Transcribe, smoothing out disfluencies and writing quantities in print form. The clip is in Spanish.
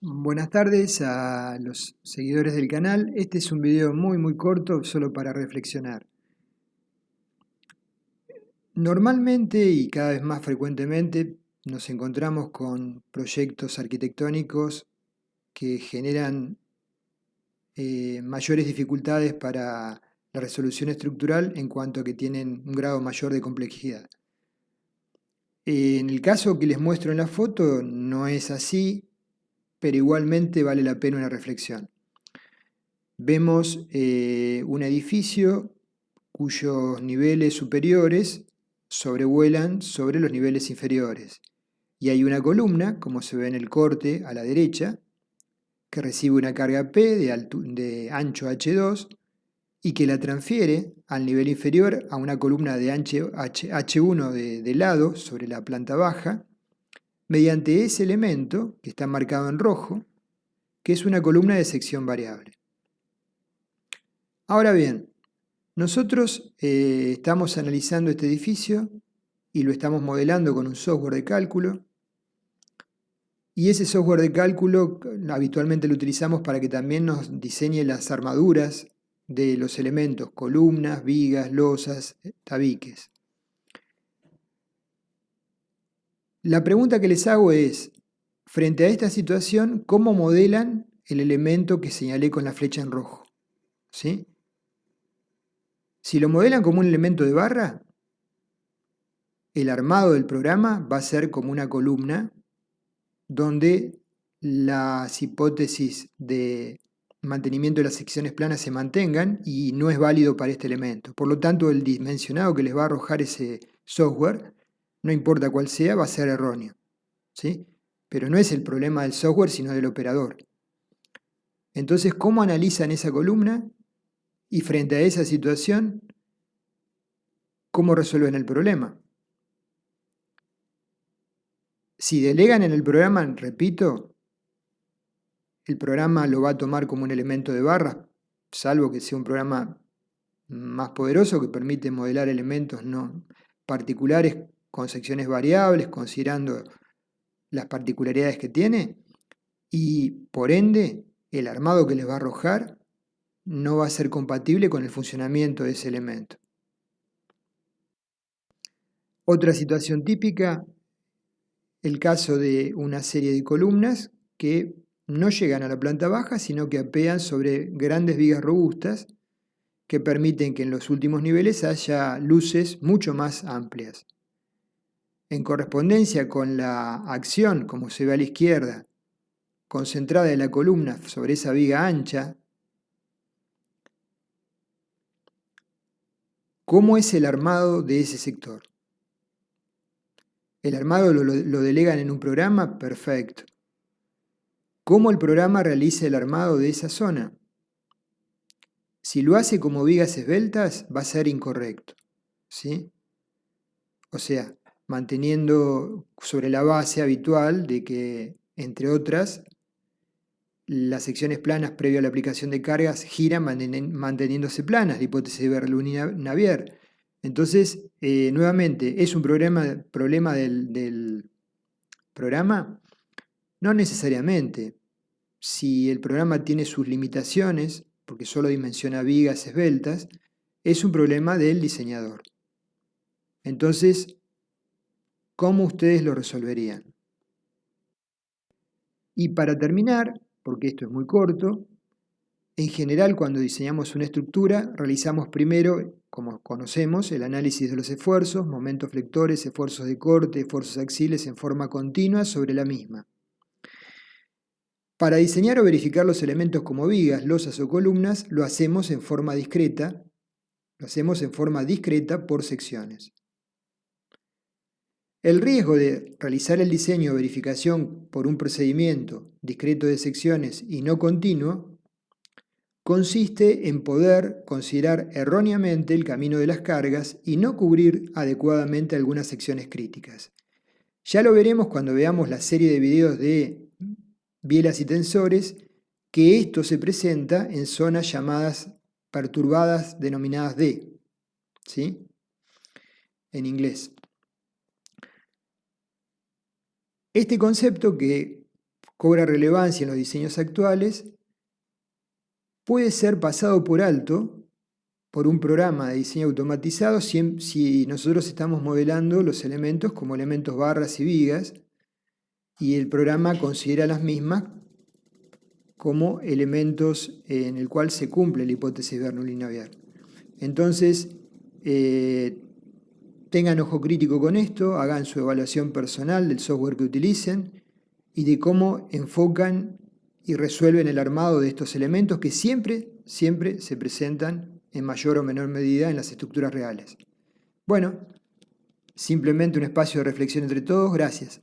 Buenas tardes a los seguidores del canal. Este es un video muy corto, solo para reflexionar. Normalmente y cada vez más frecuentemente nos encontramos con proyectos arquitectónicos que generan mayores dificultades para la resolución estructural en cuanto a que tienen un grado mayor de complejidad. En el caso que les muestro en la foto no es así, pero igualmente vale la pena una reflexión. Vemos un edificio cuyos niveles superiores sobrevuelan sobre los niveles inferiores. Y hay una columna, como se ve en el corte a la derecha, que recibe una carga P de ancho H2 y que la transfiere al nivel inferior a una columna de ancho H1 de lado sobre la planta baja, mediante ese elemento, que está marcado en rojo, que es una columna de sección variable. Ahora bien, nosotros estamos analizando este edificio y lo estamos modelando con un software de cálculo, y ese software de cálculo habitualmente lo utilizamos para que también nos diseñe las armaduras de los elementos, columnas, vigas, losas, tabiques. La pregunta que les hago es, frente a esta situación, ¿cómo modelan el elemento que señalé con la flecha en rojo? ¿Sí? Si lo modelan como un elemento de barra, el armado del programa va a ser como una columna donde las hipótesis de mantenimiento de las secciones planas se mantengan y no es válido para este elemento. Por lo tanto, el dimensionado que les va a arrojar ese software, no importa cuál sea, va a ser erróneo, ¿sí? Pero no es el problema del software, sino del operador. Entonces, ¿cómo analizan esa columna? Y frente a esa situación, ¿cómo resuelven el problema? Si delegan en el programa, repito, el programa lo va a tomar como un elemento de barra, salvo que sea un programa más poderoso que permite modelar elementos no particulares con secciones variables, considerando las particularidades que tiene, y por ende el armado que les va a arrojar no va a ser compatible con el funcionamiento de ese elemento. Otra situación típica, el caso de una serie de columnas que no llegan a la planta baja, sino que apean sobre grandes vigas robustas que permiten que en los últimos niveles haya luces mucho más amplias. En correspondencia con la acción, como se ve a la izquierda, concentrada en la columna sobre esa viga ancha, ¿cómo es el armado de ese sector? ¿El armado lo delegan en un programa? Perfecto. ¿Cómo el programa realiza el armado de esa zona? Si lo hace como vigas esbeltas, va a ser incorrecto, ¿sí? O sea, manteniendo sobre la base habitual de que, entre otras, las secciones planas previo a la aplicación de cargas giran manteniéndose planas, la hipótesis de Bernoulli-Navier. Entonces, nuevamente, ¿es un problema del programa? No necesariamente. Si el programa tiene sus limitaciones, porque solo dimensiona vigas esbeltas, es un problema del diseñador. Entonces, ¿cómo ustedes lo resolverían? Y para terminar, porque esto es muy corto, en general cuando diseñamos una estructura realizamos primero, como conocemos, el análisis de los esfuerzos, momentos flectores, esfuerzos de corte, esfuerzos axiles en forma continua sobre la misma. Para diseñar o verificar los elementos como vigas, losas o columnas, lo hacemos en forma discreta por secciones. El riesgo de realizar el diseño o verificación por un procedimiento discreto de secciones y no continuo consiste en poder considerar erróneamente el camino de las cargas y no cubrir adecuadamente algunas secciones críticas. Ya lo veremos cuando veamos la serie de videos de bielas y tensores, que esto se presenta en zonas llamadas perturbadas denominadas D, ¿sí? En inglés. Este concepto, que cobra relevancia en los diseños actuales, puede ser pasado por alto por un programa de diseño automatizado si nosotros estamos modelando los elementos como elementos barras y vigas y el programa considera las mismas como elementos en el cual se cumple la hipótesis Bernoulli-Navier. Entonces, tengan ojo crítico con esto, hagan su evaluación personal del software que utilicen y de cómo enfocan y resuelven el armado de estos elementos que siempre se presentan en mayor o menor medida en las estructuras reales. Bueno, simplemente un espacio de reflexión entre todos. Gracias.